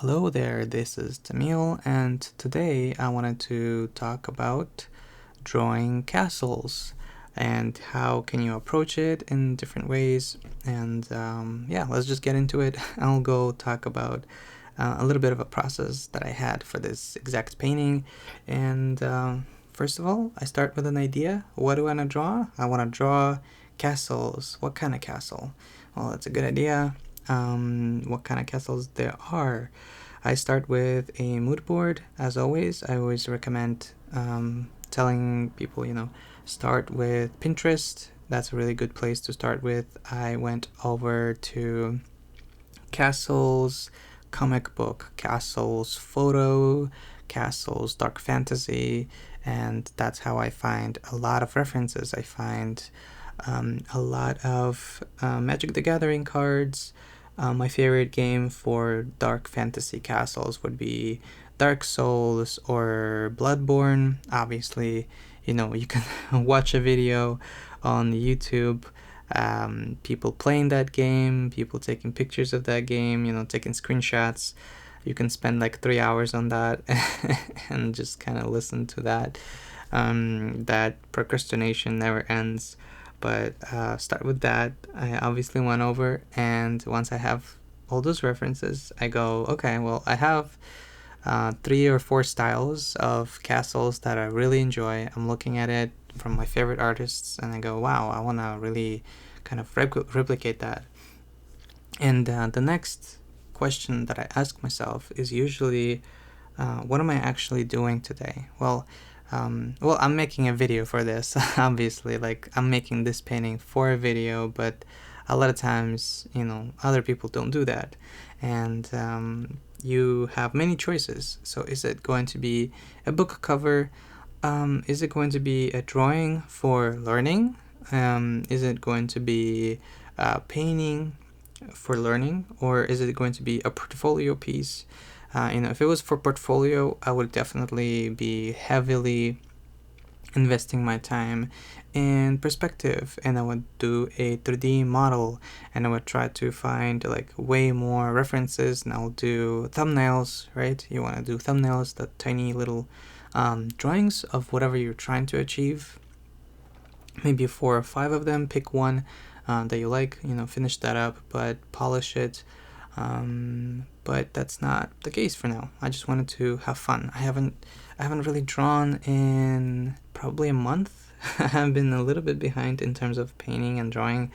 Hello there, this is Tamil, and today I wanted to talk about drawing castles and how can you approach it in different ways. And yeah, let's just get into it. I'll go talk about a little bit of a process that I had for this exact painting. And first of all, I start with an idea. What do I want to draw? I want to draw castles. What kind of castle? Well, that's a good idea. What kind of castles there are? I start with a mood board. As always, I always recommend telling people, start with Pinterest. That's a really good place to start with. I went over to castles, comic book, castles, photo, castles, dark fantasy, and that's how I find a lot of references. I find a lot of Magic the Gathering cards. My favorite game for dark fantasy castles would be Dark Souls or Bloodborne. Obviously, you can watch a video on YouTube, people playing that game, people taking pictures of that game, taking screenshots. You can spend like 3 hours on that and just kind of listen to that. That procrastination never ends. But start with that. I obviously went over, and once I have all those references, I go, okay, well, I have 3 or 4 styles of castles that I really enjoy. I'm looking at it from my favorite artists, and I go, wow, I want to really kind of replicate that. And the next question that I ask myself is usually, what am I actually doing today? Well, I'm making a video for this, obviously. Like, I'm making this painting for a video, but a lot of times, other people don't do that. And you have many choices. So, is it going to be a book cover? Is it going to be a drawing for learning? Is it going to be a painting for learning? Or is it going to be a portfolio piece? If it was for portfolio, I would definitely be heavily investing my time in perspective, and I would do a 3D model, and I would try to find like way more references, and I'll do thumbnails, right? You want to do thumbnails, the tiny little drawings of whatever you're trying to achieve. Maybe 4 or 5 of them, pick one that you like, finish that up, but polish it. But that's not the case for now. I just wanted to have fun. I haven't really drawn in probably a month. I've been a little bit behind in terms of painting and drawing.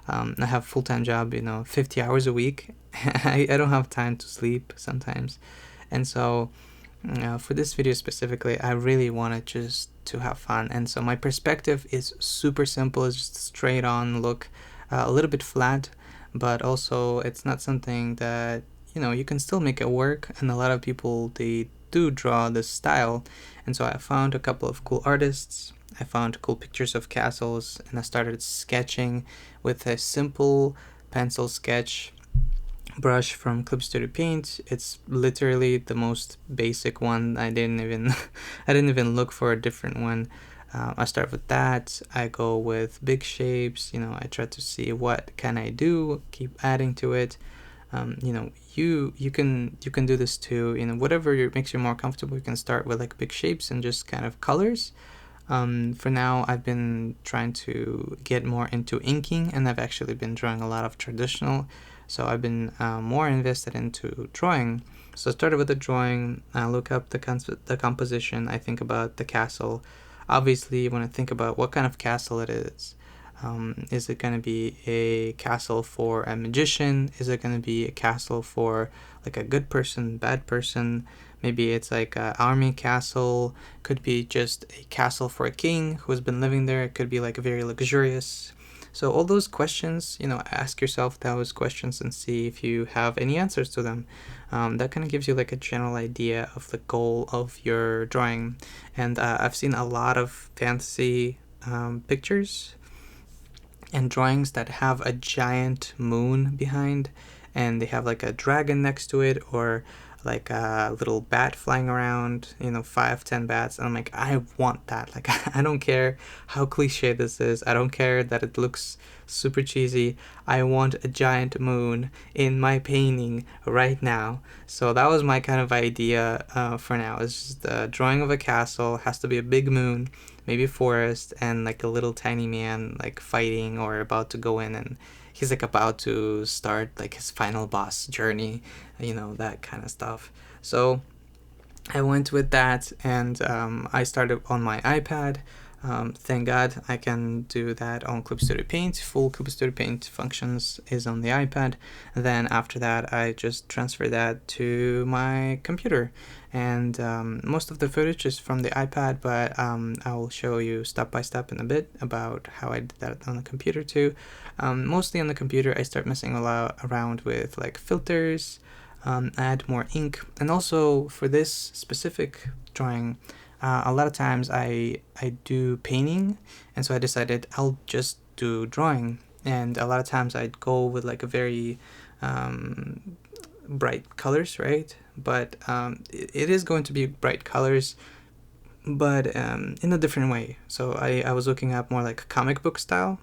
I have a full-time job, 50 hours a week. I don't have time to sleep sometimes. And so for this video specifically, I really wanted just to have fun. And so my perspective is super simple. It's just a straight on look, a little bit flat, but also it's not something that you can still make it work. And a lot of people, they do draw this style, and so I found a couple of cool artists. I found cool pictures of castles, and I started sketching with a simple pencil sketch brush from Clip Studio Paint. It's literally the most basic one. I didn't even look for a different one. I start with that. I go with big shapes. I try to see what can I do, keep adding to it. You can do this too. Whatever makes you more comfortable. You can start with like big shapes and just kind of colors. For now, I've been trying to get more into inking, and I've actually been drawing a lot of traditional. So I've been more invested into drawing. So I started with the drawing. I look up the composition. I think about the castle. Obviously, when I think about what kind of castle it is it going to be a castle for a magician? Is it going to be a castle for like a good person, bad person? Maybe it's like an army castle. Could be just a castle for a king who has been living there. It could be like very luxurious. So all those questions, ask yourself those questions and see if you have any answers to them. That kind of gives you like a general idea of the goal of your drawing. And I've seen a lot of fantasy pictures and drawings that have a giant moon behind, and they have like a dragon next to it, or like a little bat flying around, 5, 10 bats. And I'm like, I want that. Like, I don't care how cliche this is. I don't care that it looks super cheesy. I want a giant moon in my painting right now. So that was my kind of idea for now. It's just a drawing of a castle, has to be a big moon, maybe a forest, and like a little tiny man like fighting or about to go in, and he's like about to start like his final boss journey, that kind of stuff. So I went with that, and I started on my iPad. Thank God I can do that on Clip Studio Paint. Full Clip Studio Paint functions is on the iPad. And then after that, I just transfer that to my computer. And most of the footage is from the iPad, but I will show you step by step in a bit about how I did that on the computer too. Mostly on the computer, I start messing a lot around with like filters, add more ink, and also for this specific drawing, a lot of times I do painting, and so I decided I'll just do drawing. And a lot of times I'd go with like a very bright colors, right? But it is going to be bright colors, but in a different way. So I was looking at more like a comic book style,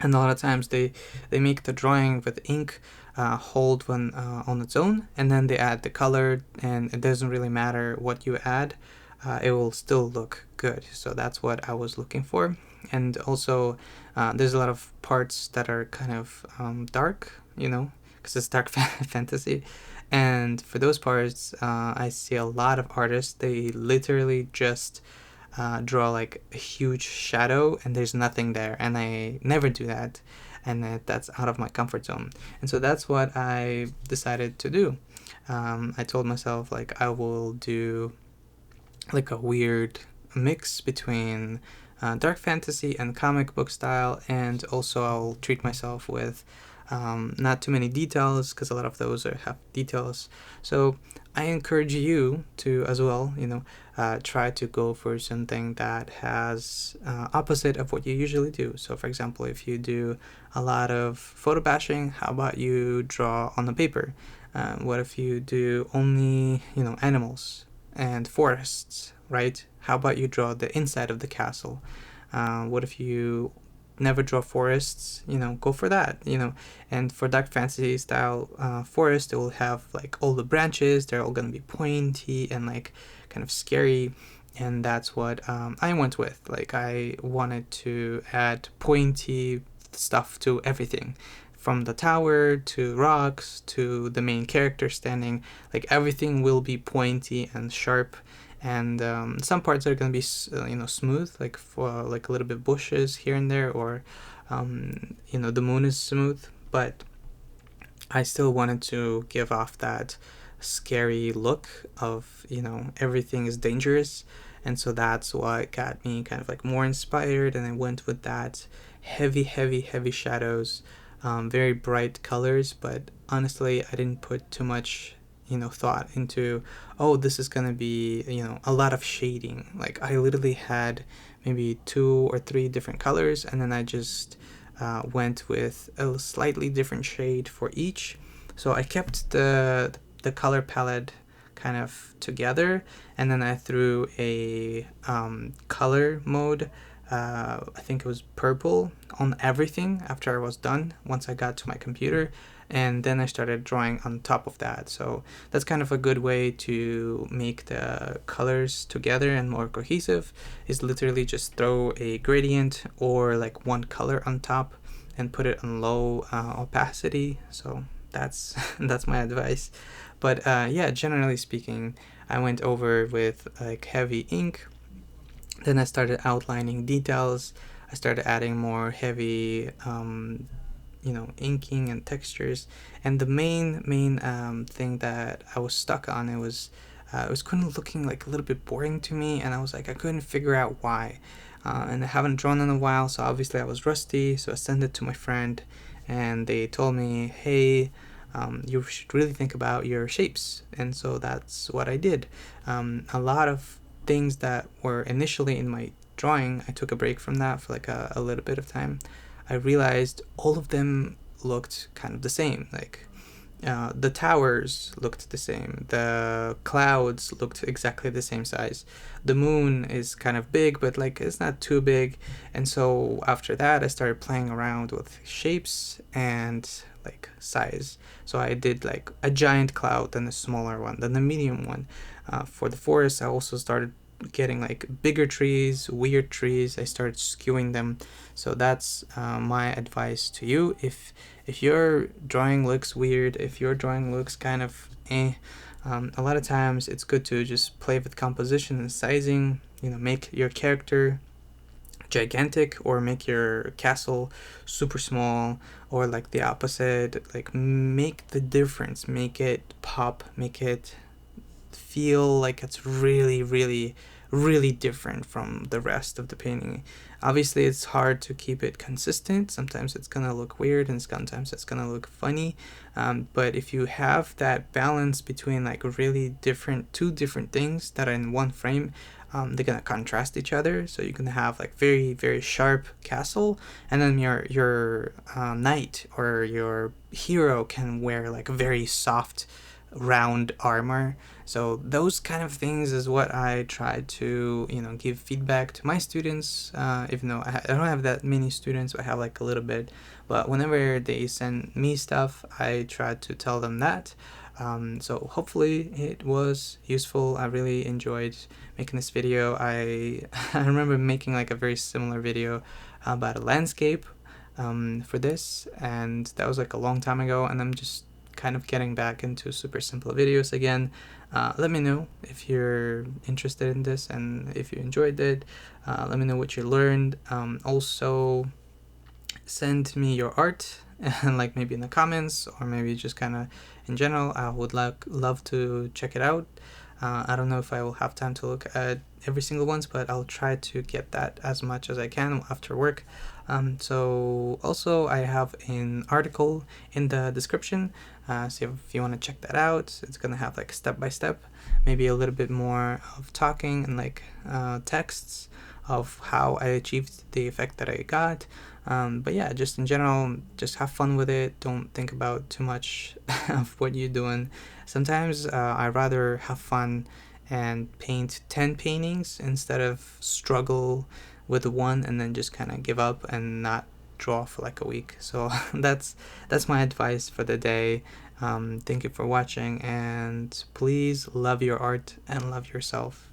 and a lot of times they make the drawing with ink hold when on its own, and then they add the color, and it doesn't really matter what you add, it will still look good. So that's what I was looking for. And also there's a lot of parts that are kind of dark, because it's dark fantasy. And for those parts, I see a lot of artists, they literally just draw like a huge shadow and there's nothing there, and I never do that, and that's out of my comfort zone. And so that's what I decided to do. I told myself like I will do like a weird mix between dark fantasy and comic book style, and also I'll treat myself with not too many details, because a lot of those have details. So I encourage you to as well, try to go for something that has opposite of what you usually do. So for example, if you do a lot of photo bashing, how about you draw on the paper? What if you do only animals and forests, right? How about you draw the inside of the castle? What if you never draw forests? Go for that. And for dark fantasy style forest, it will have like all the branches, they're all gonna be pointy and like kind of scary, and that's what I went with. Like I wanted to add pointy stuff to everything, from the tower to rocks to the main character standing. Like everything will be pointy and sharp, and some parts are going to be smooth, like for like a little bit bushes here and there, or the moon is smooth, but I still wanted to give off that scary look of everything is dangerous. And so that's what got me kind of like more inspired, and I went with that heavy shadows, very bright colors. But honestly, I didn't put too much thought into, oh, this is gonna be a lot of shading. Like I literally had maybe 2 or 3 different colors, and then I just went with a slightly different shade for each. So I kept the color palette kind of together, and then I threw a color mode, I think it was purple, on everything after I was done, once I got to my computer, and then I started drawing on top of that. So that's kind of a good way to make the colors together and more cohesive, is literally just throw a gradient or like one color on top and put it on low opacity. So that's that's my advice. But yeah, generally speaking, I went over with like heavy ink. Then I started outlining details. I started adding more heavy inking and textures. And the main thing that I was stuck on, it was kind of looking like a little bit boring to me, and I was like, I couldn't figure out why. And I haven't drawn in a while, so obviously I was rusty. So I sent it to my friend, and they told me, hey, you should really think about your shapes. And so that's what I did. A lot of things that were initially in my drawing, I took a break from that for like a little bit of time. I realized all of them looked kind of the same. Like The towers looked the same. The clouds looked exactly the same size. The moon is kind of big, but like it's not too big. And so after that, I started playing around with shapes and like size. So I did like a giant cloud, then a smaller one, then a medium one. For the forest, I also started getting like bigger trees, weird trees. I started skewing them. So that's my advice to you. If your drawing looks weird, if your drawing looks kind of a lot of times it's good to just play with composition and sizing. Make your character gigantic or make your castle super small, or like the opposite. Like make the difference, make it pop, make it feel like it's really, really, really different from the rest of the painting. Obviously, it's hard to keep it consistent. Sometimes it's gonna look weird, and sometimes it's gonna look funny. But if you have that balance between like really different, two different things that are in one frame, they're gonna contrast each other. So you're gonna have like very, very sharp castle, and then your knight or your hero can wear like very soft round armor. So those kind of things is what I try to give feedback to my students. Even though I don't have that many students, I have like a little bit, but whenever they send me stuff, I try to tell them that. So hopefully it was useful. I really enjoyed making this video. I remember making like a very similar video about a landscape for this, and that was like a long time ago, and I'm just kind of getting back into super simple videos again. Let me know if you're interested in this and if you enjoyed it. Let me know what you learned. Also, send me your art and like maybe in the comments, or maybe just kind of in general. I would love to check it out. I don't know if I will have time to look at every single ones, but I'll try to get that as much as I can after work. So also I have an article in the description, so if you want to check that out, it's gonna have like step by step, maybe a little bit more of talking and like texts of how I achieved the effect that I got. But yeah, just in general, just have fun with it. Don't think about too much of what you're doing. Sometimes I rather have fun and paint 10 paintings instead of struggle with one and then just kind of give up and not draw for like a week. So that's my advice for the day. Thank you for watching, and please love your art and love yourself.